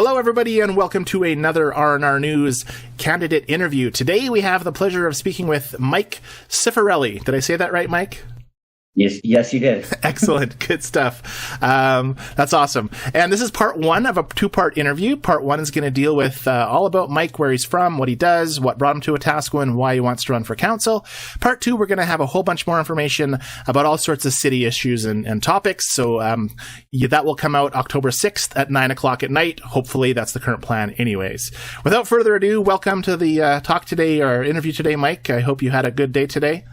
Hello, everybody, and welcome to another R&R News candidate interview. Today, we have the pleasure of speaking with Mike Cifarelli. Did I say that right, Mike? Yes, you did. Excellent. Good stuff. That's awesome. And this is part one of a two-part interview. Part one is going to deal with all about Mike, where he's from, what he does, what brought him to Wetaskiwin, why he wants to run for council. Part two, we're going to have a whole bunch more information about all sorts of city issues and topics. So that will come out October 6th at 9 o'clock at night. Hopefully, that's the current plan anyways. Without further ado, welcome to the talk today, or interview today, Mike. I hope you had a good day today.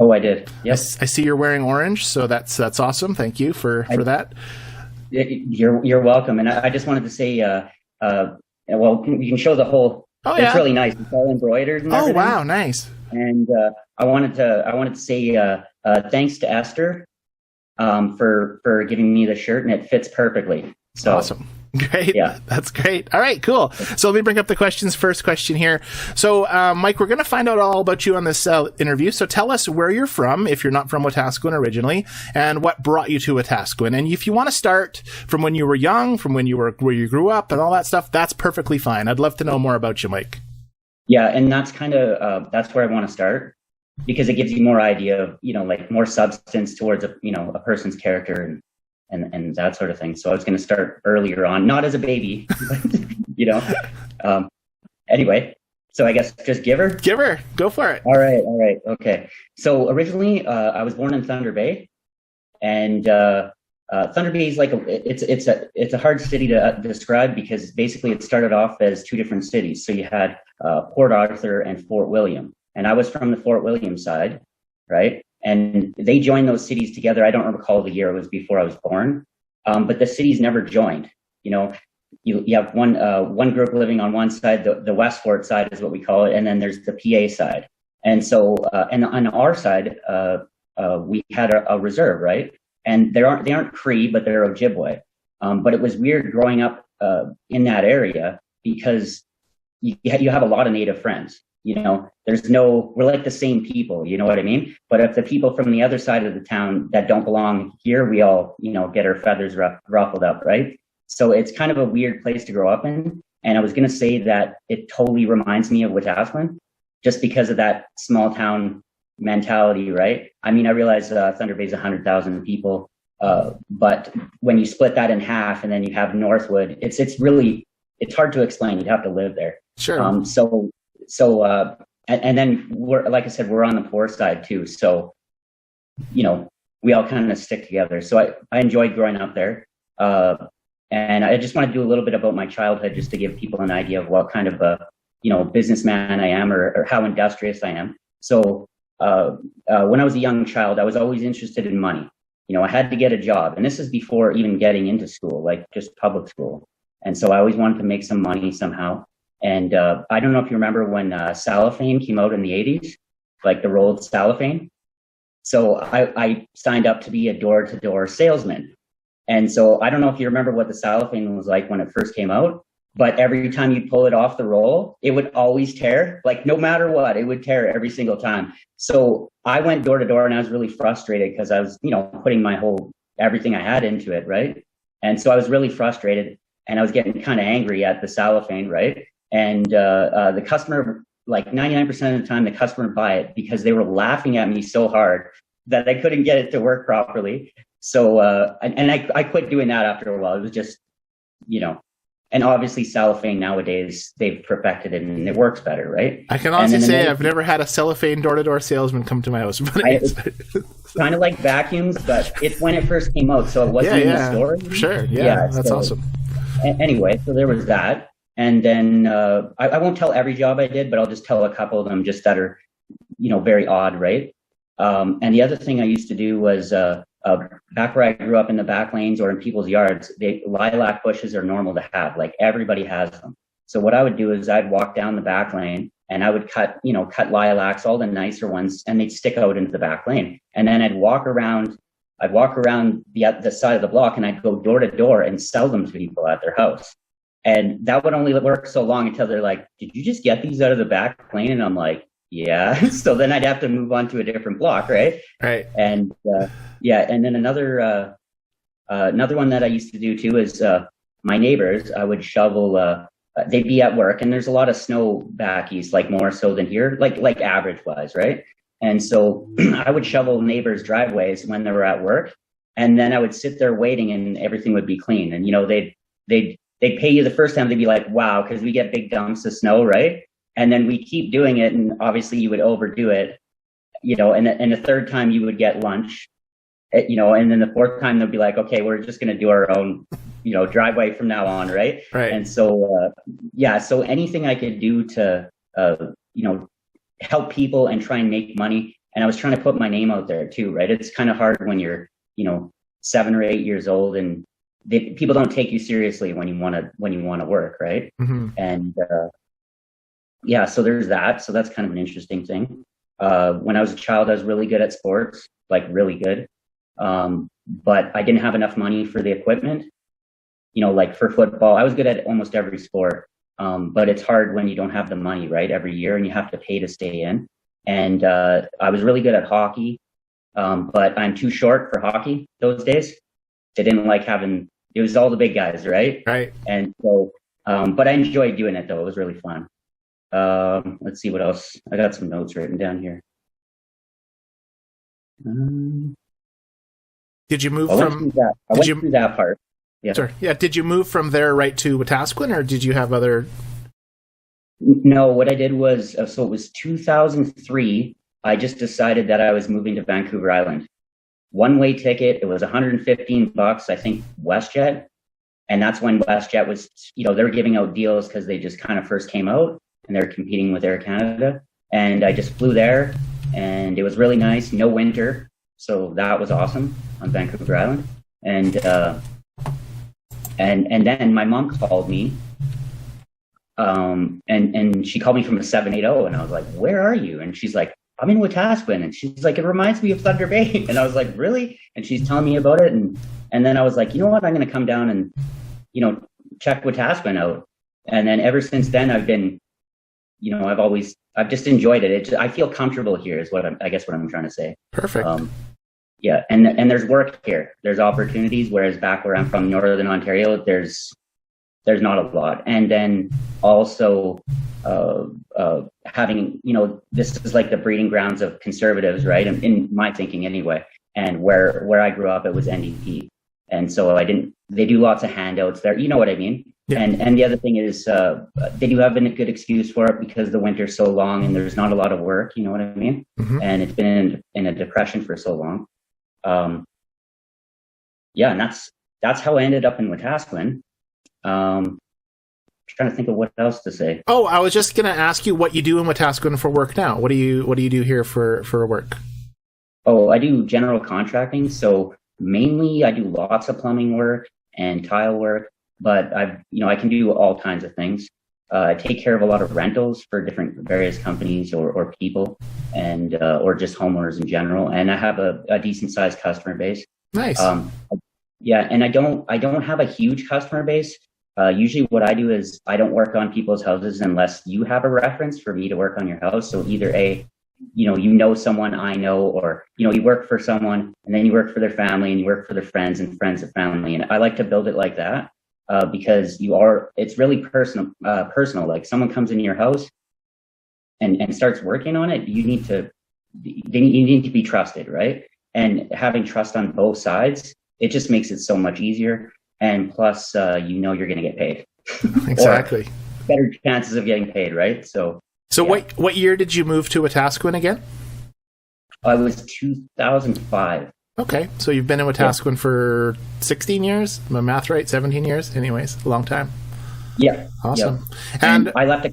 Oh, I did. Yes. I see you're wearing orange, so that's awesome. Thank you for that. You're welcome. And I just wanted to say, well, you can show the whole. Oh, yeah. It's really nice. It's all embroidered. And everything. Wow, nice. And I wanted to say thanks to Esther for giving me the shirt, and it fits perfectly. So awesome. Great. Yeah. That's great. All right, cool. So let me bring up the questions. First question here. So, Mike, we're going to find out all about you on this interview. So tell us where you're from, if you're not from Wetaskiwin originally, and what brought you to Wetaskiwin. And if you want to start from when you were young, from when you were where you grew up and all that stuff, that's perfectly fine. I'd love to know more about you, Mike. Yeah, and that's kind of that's where I want to start, because it gives you more idea of, like more substance towards a person's character and that sort of thing. So I was going to start earlier on, not as a baby, but, anyway, so I guess just give her. Go for it. All right. Okay. So originally, I was born in Thunder Bay, and Thunder Bay is like it's a hard city to describe, because basically it started off as two different cities. So you had Port Arthur and Fort William, and I was from the Fort William side, right? And they joined those cities together. I don't recall the year; it was before I was born. But the cities never joined. You have one group living on one side, the West Fort side is what we call it, and then there's the PA side. And so, and on our side, we had a reserve, right? And they aren't Cree, but they're Ojibwe. But it was weird growing up in that area, because you have a lot of Native friends. We're like the same people, you know what I mean? But if the people from the other side of the town that don't belong here, we all, get our feathers ruffled up, right? So it's kind of a weird place to grow up in. And I was going to say that it totally reminds me of Wetaskiwin, just because of that small town mentality, right? I mean, I realize Thunder Bay is 100,000 people, but when you split that in half and then you have Northwood, it's hard to explain. You'd have to live there. Sure. And then like I said, we're on the poor side too. So, we all kind of stick together. So I enjoyed growing up there. And I just want to do a little bit about my childhood, just to give people an idea of what kind of a, businessman I am, or how industrious I am. So, when I was a young child, I was always interested in money. I had to get a job, and this is before even getting into school, like just public school. And so I always wanted to make some money somehow. And I don't know if you remember when cellophane came out in the 80s, like the rolled cellophane. So I signed up to be a door-to-door salesman. And so I don't know if you remember what the cellophane was like when it first came out, but every time you pull it off the roll, it would always tear. Like no matter what, it would tear every single time. So I went door-to-door, and I was really frustrated, because I was, putting everything I had into it, right? And so I was really frustrated, and I was getting kind of angry at the cellophane, right? And the customer, like 99% of the time, the customer would buy it, because they were laughing at me so hard that I couldn't get it to work properly. So, and I quit doing that after a while. It was just, and obviously cellophane nowadays, they've perfected it and it works better, right? I can honestly say I've never had a cellophane door-to-door salesman come to my house. But it's kind of like vacuums, but it's when it first came out, so it wasn't in the store. Sure, yeah, that's awesome. Anyway, so there was that. And then I won't tell every job I did, but I'll just tell a couple of them just that are, very odd, right? And the other thing I used to do was back where I grew up in the back lanes or in people's yards, lilac bushes are normal to have. Like everybody has them. So what I would do is I'd walk down the back lane, and I would cut lilacs, all the nicer ones, and they'd stick out into the back lane. And then I'd walk around the side of the block, and I'd go door to door and sell them to people at their house. And that would only work so long until they're like, "Did you just get these out of the back lane?" And I'm like, "Yeah." So then I'd have to move on to a different block, right? Right. And and then another one that I used to do too is my neighbors, I would shovel. They'd be at work, and there's a lot of snow back east, like more so than here, like average wise, right? And so I would shovel neighbors' driveways when they were at work, and then I would sit there waiting, and everything would be clean. And they'd pay you the first time. They'd be like, "Wow," because we get big dumps of snow, right? And then we keep doing it, and obviously you would overdo it, and the third time you would get lunch, and then the fourth time they'll be like, "Okay, we're just going to do our own, driveway from now on," right? Right. And so, so anything I could do to, help people and try and make money. And I was trying to put my name out there too, right? It's kind of hard when you're, 7 or 8 years old, and people don't take you seriously when you want to work, right? Mm-hmm. And so there's that. So that's kind of an interesting thing. When I was a child, I was really good at sports, like really good. But I didn't have enough money for the equipment. Like for football, I was good at almost every sport. But it's hard when you don't have the money, right? Every year, and you have to pay to stay in. And I was really good at hockey, but I'm too short for hockey those days. They didn't like it was all the big guys, right? Right. And so, but I enjoyed doing it though. It was really fun. Let's see what else. I got some notes written down here. Did you move I from? went through that part. Yeah. Sure. Yeah. Did you move from there right to Wetaskiwin, or did you have other? No, what I did was, so it was 2003. I just decided that I was moving to Vancouver Island. One-way ticket. It was $115, I think, WestJet. And that's when WestJet was, they were giving out deals because they just kind of first came out and they're competing with Air Canada. And I just flew there, and it was really nice. No winter. So that was awesome on Vancouver Island. And then my mom called me, and she called me from a 780, and I was like, "Where are you?" And she's like, "I'm in Wetaskiwin," and she's like, "It reminds me of Thunder Bay," and I was like, "Really?" And she's telling me about it, and then I was like, "You know what? I'm going to come down and, check Wetaskiwin out." And then ever since then, I've been, I've just enjoyed it. I feel comfortable here, is what I guess what I'm trying to say. Perfect. Yeah, and there's work here. There's opportunities, whereas back where I'm from, Northern Ontario, there's not a lot. And then also having, this is like the breeding grounds of conservatives, right? In my thinking anyway. And where I grew up, it was NDP. And so they do lots of handouts there. You know what I mean? Yeah. And the other thing is they do have a good excuse for it because the winter's so long and there's not a lot of work. You know what I mean? Mm-hmm. And it's been in a depression for so long. And that's how I ended up in Wetaskiwin. Trying to think of what else to say. Oh, I was just going to ask you what you do in Wetaskiwin for work now. What do you do here for work? Oh, I do general contracting. So mainly I do lots of plumbing work and tile work, but I can do all kinds of things. I take care of a lot of rentals for various companies or people, and or just homeowners in general. And I have a decent sized customer base. Nice. And I don't have a huge customer base. Usually what I do is I don't work on people's houses unless you have a reference for me to work on your house. So either someone I know, or, you work for someone and then you work for their family and you work for their friends and friends of family. And I like to build it like that. Because it's really personal. Like someone comes into your house and starts working on it, you need to be trusted, right? And having trust on both sides, it just makes it so much easier. And plus, you're going to get paid. Exactly. Better chances of getting paid, right? So yeah. What year did you move to Wetaskiwin again? It was 2005. Okay, so you've been in Wetaskiwin for 16 years? My math right? 17 years? Anyways, a long time. Yeah. Awesome. Yeah. And I left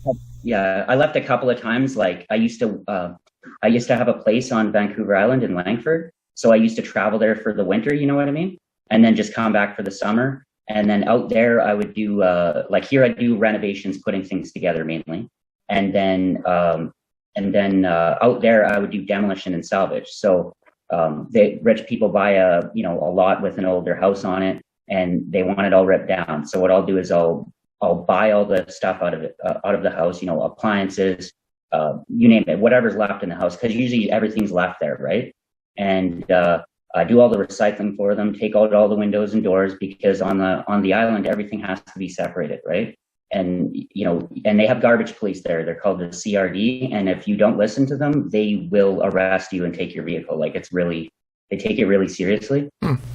a couple of times. Like I used to have a place on Vancouver Island in Langford. So I used to travel there for the winter, you know what I mean? And then just come back for the summer. And then out there I would do, here I do renovations, putting things together mainly. And then out there I would do demolition and salvage. So rich people buy a lot with an older house on it, and they want it all ripped down. So what I'll do is I'll buy all the stuff out of the house, appliances, you name it, whatever's left in the house, because usually everything's left there, right? And do all the recycling for them, take out all the windows and doors, because on the island, everything has to be separated, right? And, and they have garbage police there. They're called the CRD. And if you don't listen to them, they will arrest you and take your vehicle. Like, they take it really seriously.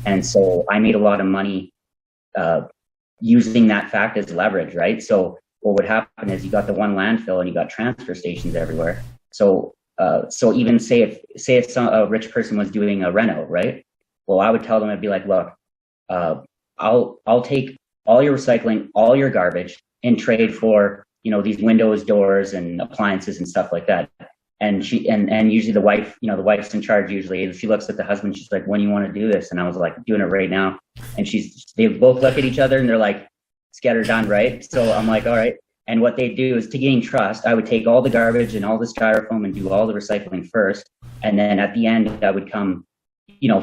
And so I made a lot of money using that fact as leverage, right? So what would happen is you got the one landfill and you got transfer stations everywhere. So even say if a rich person was doing a reno, right? Well, I would tell them, I'd be like, look, I'll take all your recycling, all your garbage in trade for, these windows, doors, and appliances and stuff like that. And usually the wife's in charge. Usually she looks at the husband. She's like, when do you want to do this? And I was like, doing it right now. And they both look at each other and they're like, let's get her done, right? So I'm like, all right. And what they do is, to gain trust, I would take all the garbage and all the styrofoam and do all the recycling first. And then at the end, I would come,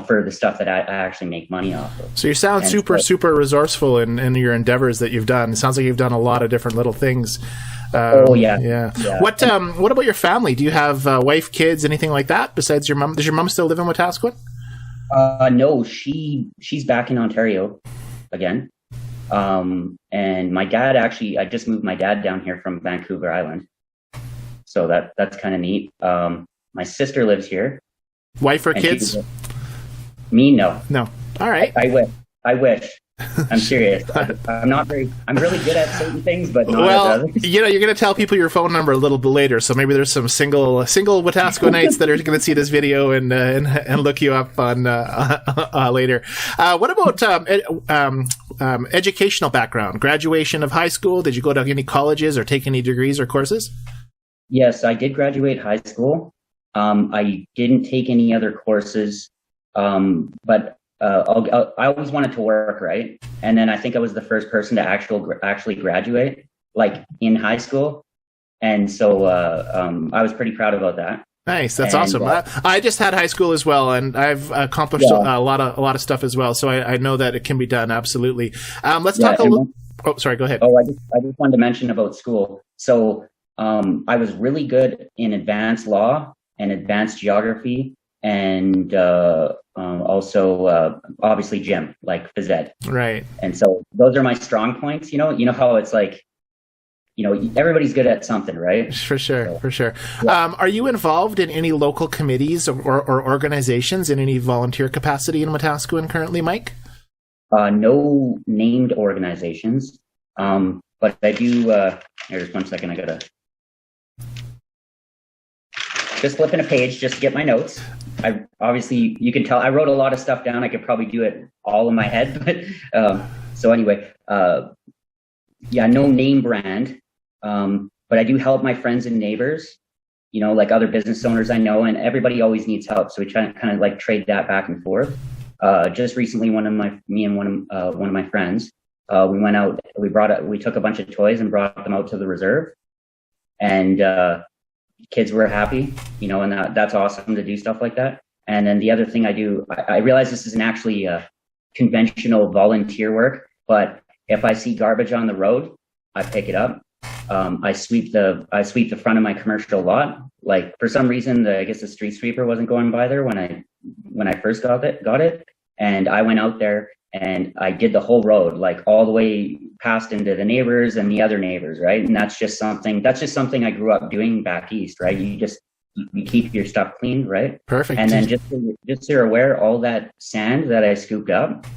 for the stuff that I actually make money off of. So you sound super resourceful in your endeavors that you've done. It sounds like you've done a lot of different little things. Yeah. What about your family? Do you have wife, kids, anything like that besides your mom? Does your mom still live in Wetaskiwin? No, she's back in Ontario again. And my dad, actually, I just moved my dad down here from Vancouver Island. So that's kind of neat. My sister lives here. Wife or kids? Me, no. No. All right. I wish. I'm serious. I'm really good at certain things, but not at others. You're going to tell people your phone number a little bit later, so maybe there's some single Wetaskiwinites that are going to see this video and look you up on later. What about educational background? Graduation of high school? Did you go to any colleges or take any degrees or courses? Yes, I did graduate high school. I didn't take any other courses, but I always wanted to work, right? And then I think I was the first person to actually graduate, like, in high school. And so I was pretty proud about that. Nice, that's awesome. I just had high school as well, and I've accomplished a lot of stuff as well. So I know that it can be done. Absolutely. Let's talk a little. Oh, sorry. Go ahead. Oh, I just wanted to mention about school. So I was really good in advanced law and advanced geography, and also obviously gym, like phys ed. Right. And so those are my strong points. You know how it's like, everybody's good at something, right? For sure. Yeah. Are you involved in any local committees or organizations in any volunteer capacity in Wetaskiwin currently, Mike? No named organizations, but I do. Here's 1 second. I gotta just flipping a page just to get my notes. Obviously, you can tell I wrote a lot of stuff down. I could probably do it all in my head, but so anyway, no name brand, but I do help my friends and neighbors, like other business owners I know, and everybody always needs help. So we try to kind of like trade that back and forth. Just recently, me and one of my friends, we went out. We took a bunch of toys and brought them out to the reserve, and kids were happy, and that's awesome to do stuff like that. And then the other thing I do, I realize this isn't actually conventional volunteer work, but if I see garbage on the road, I pick it up. I sweep the front of my commercial lot. Like, for some reason, I guess the street sweeper wasn't going by there when I first got it, and I went out there and I did the whole road, like all the way past into the neighbors and the other neighbors, right? And that's just something I grew up doing back east, right? You keep your stuff clean, right? Perfect. And then just so you're aware, all that sand that I scooped up,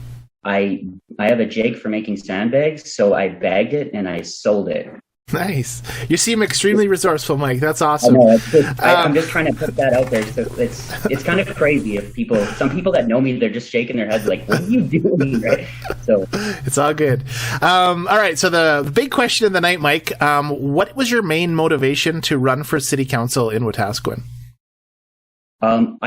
I have a jig for making sandbags, so I bagged it and I sold it. Nice. You seem extremely resourceful, Mike. That's awesome. I know, I'm just trying to put that out there. So it's kind of crazy if some people that know me, they're just shaking their heads like, what are you doing? Right? So it's all good. All right. So the big question of the night, Mike, what was your main motivation to run for city council in Wetaskiwin? I've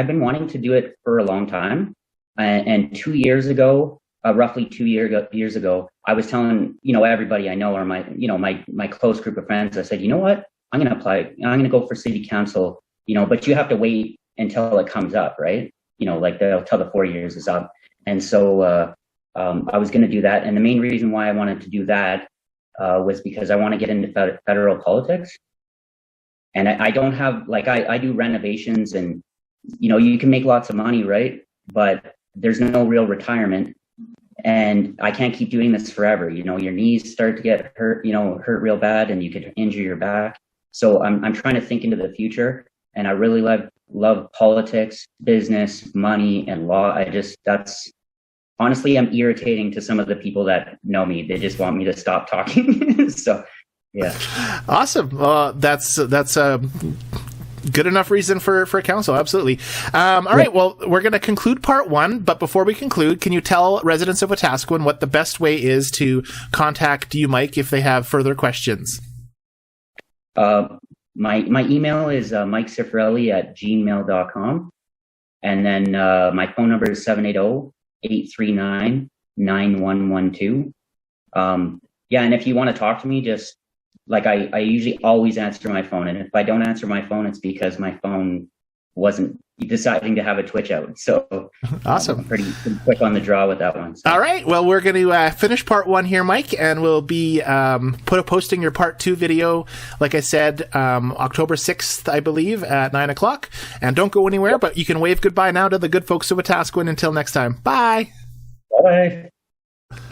been wanting to do it for a long time. And 2 years ago, roughly 2 years ago, I was telling, everybody I know, or my close group of friends, I said, you know what, I'm going to apply. I'm going to go for city council, but you have to wait until it comes up, right? Like until the 4 years is up. And so I was going to do that. And the main reason why I wanted to do that was because I want to get into federal politics. And I don't have, I do renovations and you can make lots of money, right? But there's no real retirement. And I can't keep doing this forever. Your knees start to get hurt, hurt real bad, and you could injure your back. So I'm trying to think into the future, and I really love politics, business, money, and law. Honestly, I'm irritating to some of the people that know me. They just want me to stop talking. So, yeah. Awesome. That's a good enough reason for council. Absolutely. All right. Well, we're going to conclude part 1, but before we conclude, can you tell residents of Wetaskiwin what the best way is to contact you, Mike, if they have further questions? My email is mikecifarelli@gmail.com. And then my phone number is 780-839-9112. Yeah, and if you want to talk to me, just like I usually always answer my phone. And if I don't answer my phone, it's because my phone wasn't deciding to have a twitch out. So awesome. Pretty quick on the draw with that one. So. All right. Well, we're going to finish part 1 here, Mike, and we'll be posting your part 2 video, like I said, October 6th, I believe, at 9:00. And don't go anywhere, but you can wave goodbye now to the good folks of Wetaskiwin. Until next time. Bye. Bye.